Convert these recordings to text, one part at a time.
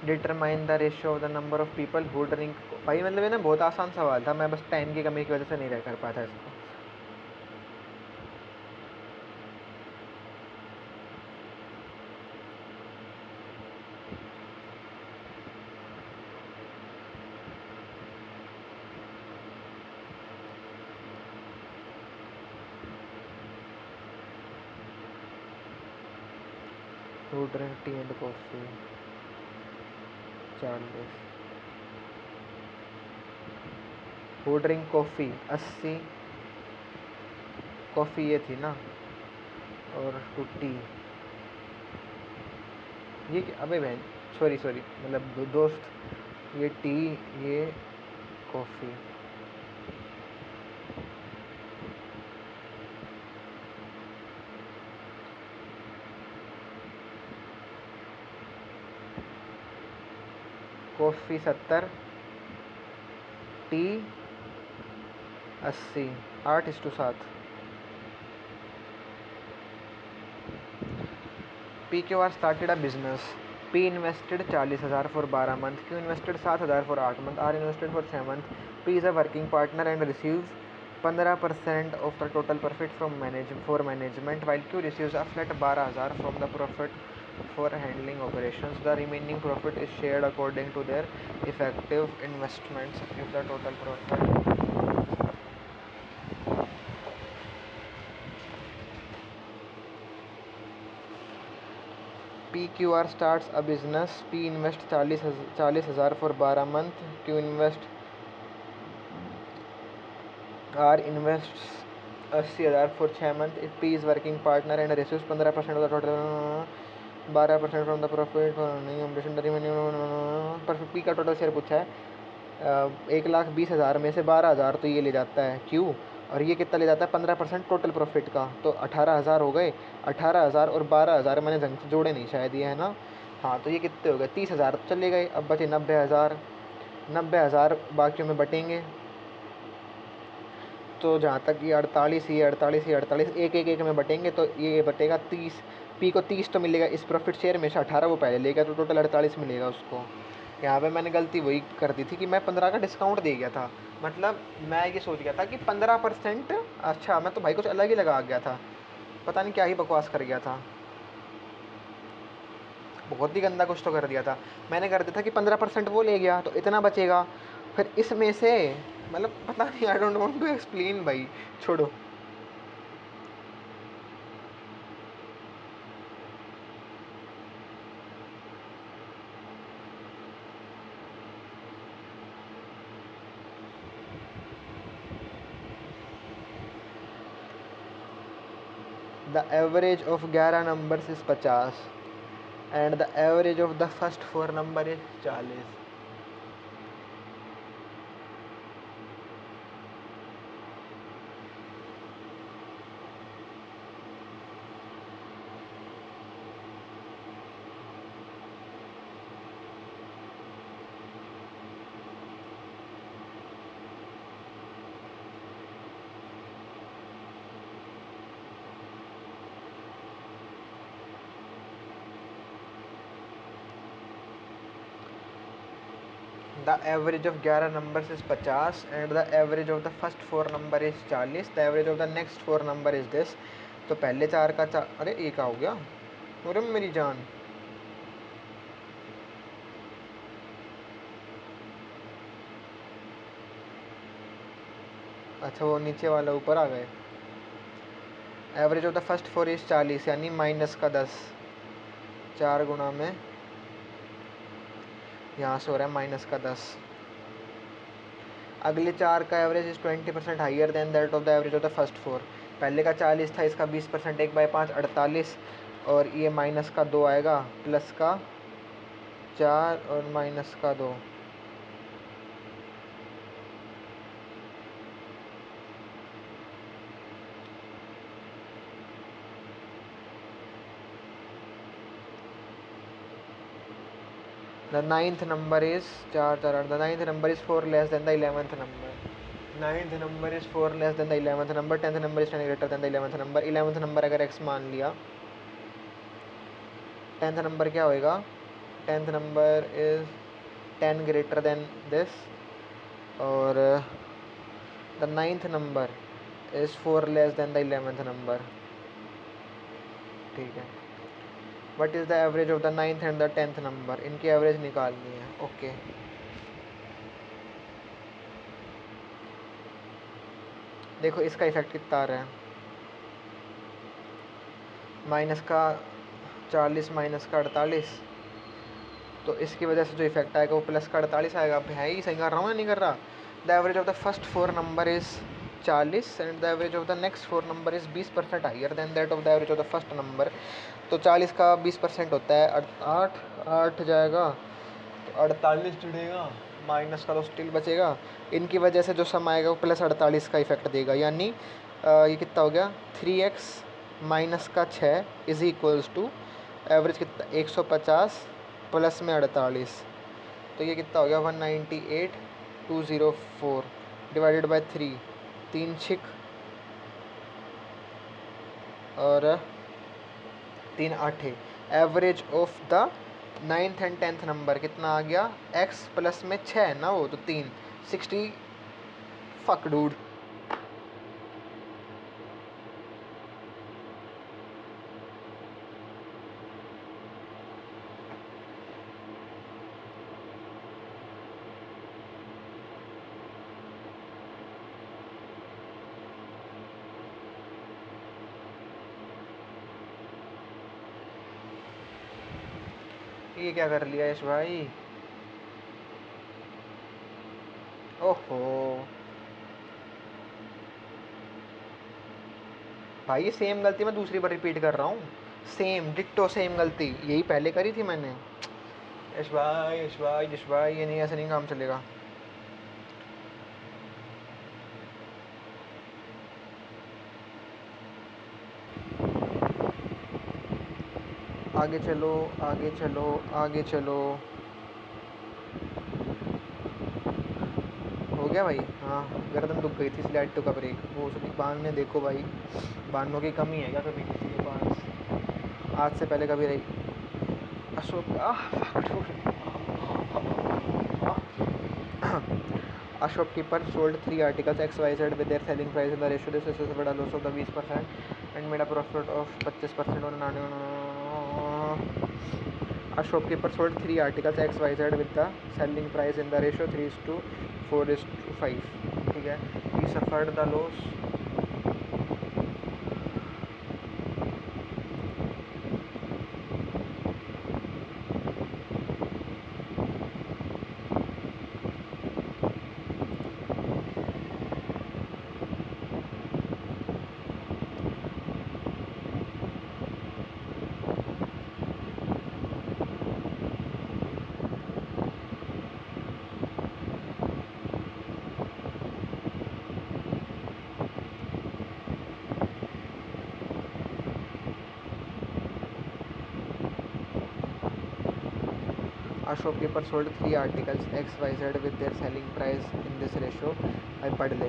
Determine the ratio of the number of people who drink. भाई मतलब ये ना बहुत आसान सवाल था, मैं बस टाइम की कमी की वजह से नहीं रह कर पाता इसको। Who drink tea and coffee 40। Who drink coffee 80, coffee ये थी ना, और टू टी ये अबे बहन, सॉरी सॉरी, मतलब दोस्त, ये टी, ये coffee. Coffee 70, tea 80, 8:7। P Q R started a business. P invested 40,000 for 12 month, Q invested 7,000 for 8 month, R invested for 6 month. P is a working partner and receives 15% of the total profit from management, while Q receives a flat 12,000 from the profit for handling operations. The remaining profit is shared according to their effective investments. If the total profit PQR starts a business. P invest 40,000 for 12 month. Q invest R invests 80,000 for 6 month. If P is working partner and receives 15% of the total, 12% from the profit for running operation, the remaining पर P का total share पूछा है 1,20,000 में से 12,000 तो ये ले जाता है Q, और ये कितना ले जाता है 15% टोटल प्रॉफिट का, तो 18,000 हो गए। 18,000 और 12,000 मैंने ढंग से जोड़े नहीं शायद, ये है ना। हाँ तो ये कितने हो गए 30,000 तो चले गए, अब बचे 90,000। 90,000 बाकियों में बटेंगे, तो जहाँ तक ये 48, ये 48, ये 48, एक में बटेंगे तो ये बटेगा 30। पी को 30 तो मिलेगा इस प्रॉफिट शेयर में से, 18 वो पहले लेगा तो टोटल 48 मिलेगा उसको। यहाँ पे मैंने गलती वही कर दी थी कि मैं 15 का डिस्काउंट दे गया था, मतलब मैं ये सोच गया था कि 15%। अच्छा मैं तो भाई कुछ अलग ही लगा गया था, पता नहीं क्या ही बकवास कर गया था, बहुत ही गंदा कुछ तो कर दिया था। मैंने कर दिया था कि 15% वो ले गया तो इतना बचेगा, फिर इसमें से मतलब पता नहीं, I don't want to explain भाई, छोड़ो। The average of 11 numbers is 50 and the average of the first 4 number is 40। The average of 11 numbers is 50 and the average of the first 4 number is 40, the average of the next 4 number is this. तो पहले 4 का अरे ए का हो गया, अरे मेरी जान। अच्छा वो नीचे वाला ऊपर आ गए। Average of the first 4 is 40, यानी माइनस का 10, 4 गुना में यहाँ से हो रहा है माइनस का 10। अगले 4 का average is 20% higher than that of the average of the first 4। पहले का 40 था, इसका 20%, 1/5 48, और ये माइनस का 2 आएगा, प्लस का 4 और माइनस का 2। The ninth number is 4 4 8, the ninth number is 4 less than the 11th number. Ninth number is 4 less than the 11th number. 10th number is 10 greater than the 11th number. 11th number अगर x मान लिया, 10th number क्या होएगा 10th number is 10 greater than this, और the 9th number is 4 less than the 11th number. ठीक है. What is the average of the 9th and the 10th number? इनकी average निकालनी है. ओके. देखो इसका इफेक्ट कितना आ रहा है. माइनस का 40 माइनस का 48, तो इसकी वजह से जो इफेक्ट आएगा वो प्लस का 48 आएगा. अब है ही, सही कर रहा हूँ या नहीं कर रहा? The average of the first 4 number is 40 and the average of the next 4 number is 20% higher than that of the average of the first number. तो 40 का 20% होता है 8, 8 जाएगा तो 48 जुड़ेगा, माइनस का तो स्टिल बचेगा. इनकी वजह से जो सम आएगा वो प्लस 48 का इफेक्ट देगा. यानी ये कितना हो गया, 3x माइनस का 6 इज़ इक्वल्स टू एवरेज कितना 150 प्लस में 48. तो ये कितना हो गया 198,204 डिवाइडेड बाय 3, 3 6 और 3 8. Average of the 9th and 10th number कितना आ गया, x प्लस में 6 है ना वो, तो 3 60. Fuck dude. ये क्या कर लिया यश भाई? ओहो भाई, ये सेम गलती मैं दूसरी बार रिपीट कर रहा हूँ. सेम डिट्टो सेम गलती यही पहले करी थी मैंने. यश भाई यश भाई यश भाई, ये नहीं, ऐसे नहीं काम चलेगा. आगे चलो आगे चलो आगे चलो. हो गया भाई. हाँ, गर्दन दुख गई थी इसलिए आई टुक अ ब्रेक. वो उसकी बांधने देखो भाई, बांधों की कमी है क्या कभी किसी के पास? आज से पहले कभी रही? Ashok A shopkeeper sold 3 articles XYZ with their selling price in the ratio. This is a loss of the 20% and made a profit of 25% on A shopkeeper sold 3 articles XYZ with the selling price in the ratio 3:4:5. ठीक है. He suffered the loss. A shopkeeper sold 3 articles XYZ with their selling price in this ratio. I पढ़ ले.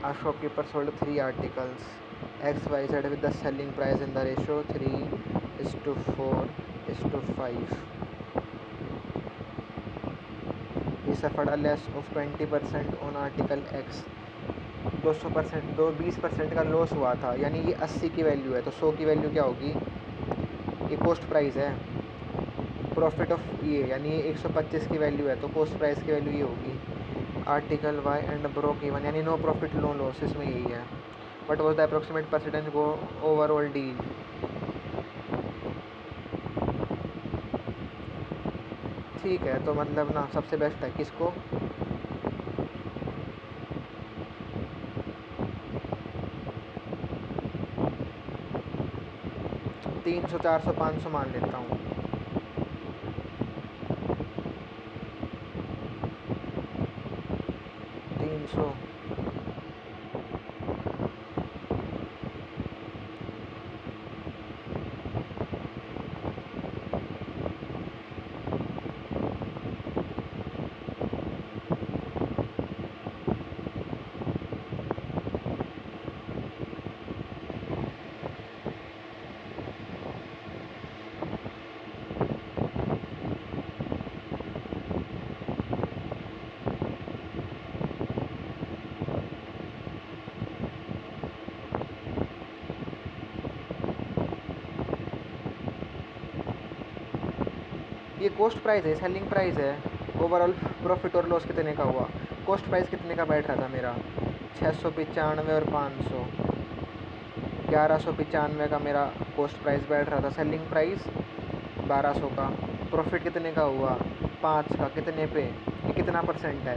A shopkeeper sold 3 articles XYZ with the selling price in the ratio 3:4:5. He suffered a loss of 20% on article X. 200% 20% का loss हुआ था. यानी ये 80 की value है तो 100 की वैल्यू क्या होगी? ये कॉस्ट प्राइस है. प्रॉफिट ऑफ ये यानी ये 125 की वैल्यू है तो कॉस्ट प्राइस की वैल्यू ये होगी. Article Y and broke even यानी नो प्रॉफिट नो लॉस, इसमें यही है. What was the approximate percentage go overall deal? ठीक है, तो मतलब ना सबसे बेस्ट है किसको? 300 400 500 मान लेता हूँ. 300. कॉस्ट प्राइस है, सेलिंग प्राइस है। ओवरऑल प्रॉफिट और लॉस कितने का हुआ, कॉस्ट प्राइस कितने का बैठ रहा था मेरा 695 और 500, 1195 का मेरा कॉस्ट प्राइस बैठ रहा था। सेलिंग प्राइस 1200 का। प्रॉफिट कितने का हुआ 5 का। कितने पे, ये कितना परसेंट है,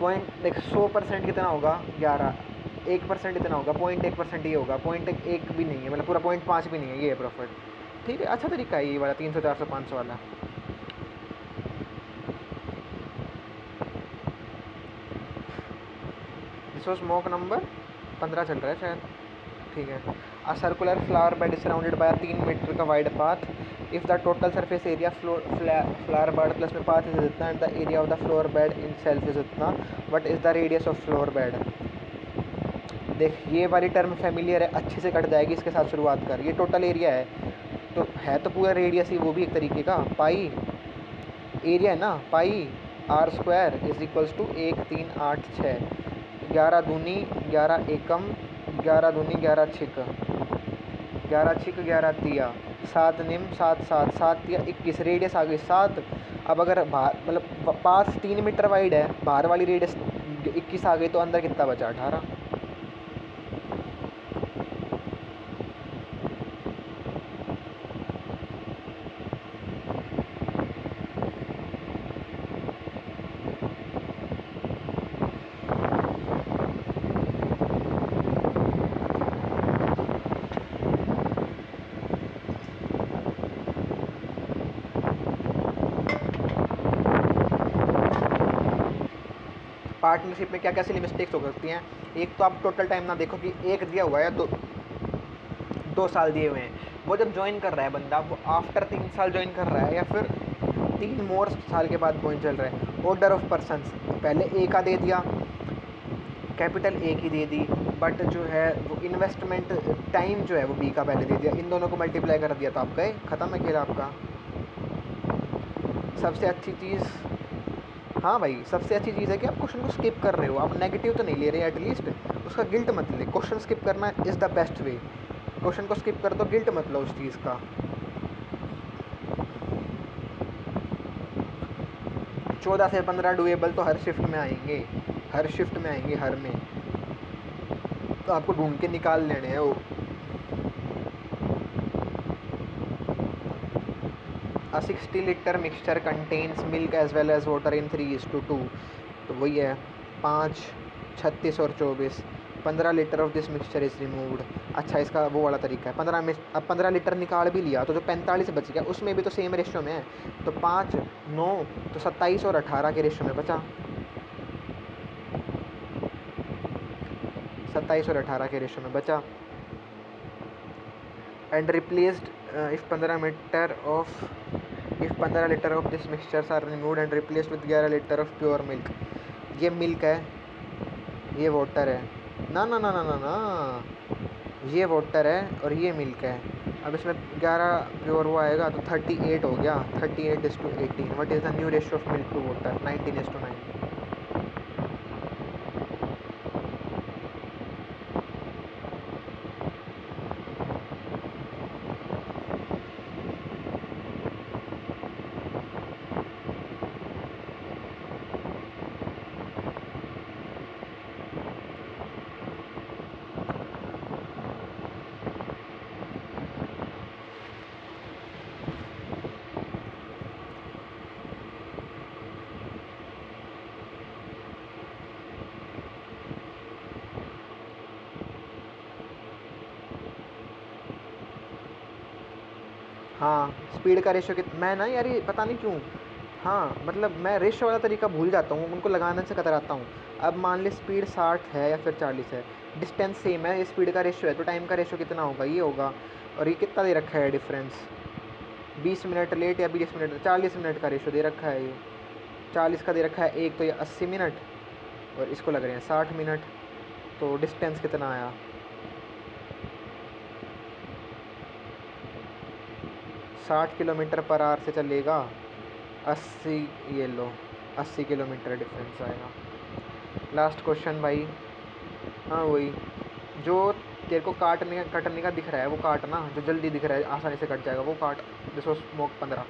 पॉइंट देख 100% कितना होगा 11, 1% इतना होगा, 0.1% ये होगा, 0.1 भी नहीं है, मतलब पूरा 0.5 भी नहीं है, ये है प्रॉफिट। ठीक है, अच्छा तरीका है ये वाला 300 400 500 वाला। दिस वॉज मॉक नंबर 15 चल रहा है शायद। ठीक है। A circular flower bed is surrounded by 3 metre का wide path. If the total surface area flower bed plus में पाथ इज इतना and the area of the floor bed itself is इतना, what is the radius of floor bed. देख ये वाली term familiar है, अच्छे से cut जाएगी, इसके साथ शुरुआत कर। ये टोटल एरिया है तो पूरा रेडियस ही वो भी एक तरीके का पाई एरिया है ना, pi r square is equals to 1386, 11 दूनी 11 एकम, 11 दूनी 11 छिक, 11 छिक 11 तिया, 7 निम 7 7 7 तिया 21, रेडियस आ गई 7। अब अगर बाहर मतलब पास 3 मीटर वाइड है, बाहर वाली रेडियस 21 आ गई, तो अंदर कितना बचा 18। पार्टनरशिप में क्या क्या सिली मिस्टेक्स हो सकती हैं। एक तो आप टोटल टाइम ना देखो कि एक दिया हुआ है, 2 साल दिए हुए हैं। वो जब ज्वाइन कर रहा है बंदा, वो आफ्टर 3 साल ज्वाइन कर रहा है या फिर 3 मोर साल के बाद ज्वाइन चल रहा है। ऑर्डर ऑफ पर्सनस पहले ए का दे दिया, कैपिटल ए की दे दी, बट जो है वो इन्वेस्टमेंट टाइम जो है वो बी का पहले दे दिया। इन दोनों को मल्टीप्लाई कर दिया तो आप गए, ख़त्म है खेल आपका। सबसे अच्छी चीज़, हाँ भाई, सबसे अच्छी चीज़ है कि आप क्वेश्चन को स्किप कर रहे हो, आप नेगेटिव तो नहीं ले रहे, एटलीस्ट उसका गिल्ट मत ले। क्वेश्चन स्किप करना is the best way. Question को स्किप कर दो, गिल्ट मत लो उस चीज़ का। 14 से 15 डुएबल तो हर शिफ्ट में आएंगे, हर शिफ्ट में आएंगे, हर में, तो आपको ढूंढ के निकाल लेने हैं वो। A 60 litre mixture contains milk as well as water in 3:2, तो वही है 5, 36 और 24। 15 litre of this mixture is removed. अच्छा, इसका वो वाला तरीका है, 15 में अब 15 लीटर निकाल भी लिया तो जो 45 बच गया उसमें भी तो सेम रेशियो में है, तो 5 9 तो 27 और 18 के रेशियो में बचा, 27 और 18 के रेशियो में बचा। And replaced if 15 litre of this mixtures are removed and replaced with 11 litre of pure milk. ये मिल्क है, ये वाटर है, ना ना ना ना ना ना, ये वाटर है और ये मिल्क है। अब इसमें 11 प्योर वो आएगा तो 38 हो गया, 38:18। What is the new ratio of milk to water, 19:9। हाँ, स्पीड का रेशियो मैं ना यार ये पता नहीं क्यों, हाँ मतलब मैं रेशियो वाला तरीका भूल जाता हूँ, उनको लगाने से कतराता हूँ। अब मान ली स्पीड 60 है या फिर 40 है, डिस्टेंस सेम है, ये स्पीड का रेशियो है, तो टाइम का रेशियो कितना होगा, ये होगा। और ये कितना दे रखा है डिफरेंस, 20 मिनट लेट या 20 मिनट, 40 मिनट का रेशियो दे रखा है। ये 40 का दे रखा है एक, तो ये 80 मिनट और इसको लग रहे हैं 60 मिनट, तो डिस्टेंस कितना आया, 60 किलोमीटर पर आवर से चलेगा, 80, ये लो 80 किलोमीटर डिफरेंस आएगा। लास्ट क्वेश्चन भाई, हाँ वही जो तेरे को कटने का दिख रहा है वो काटना, जो जल्दी दिख रहा है आसानी से कट जाएगा वो काट। This was smoke 15।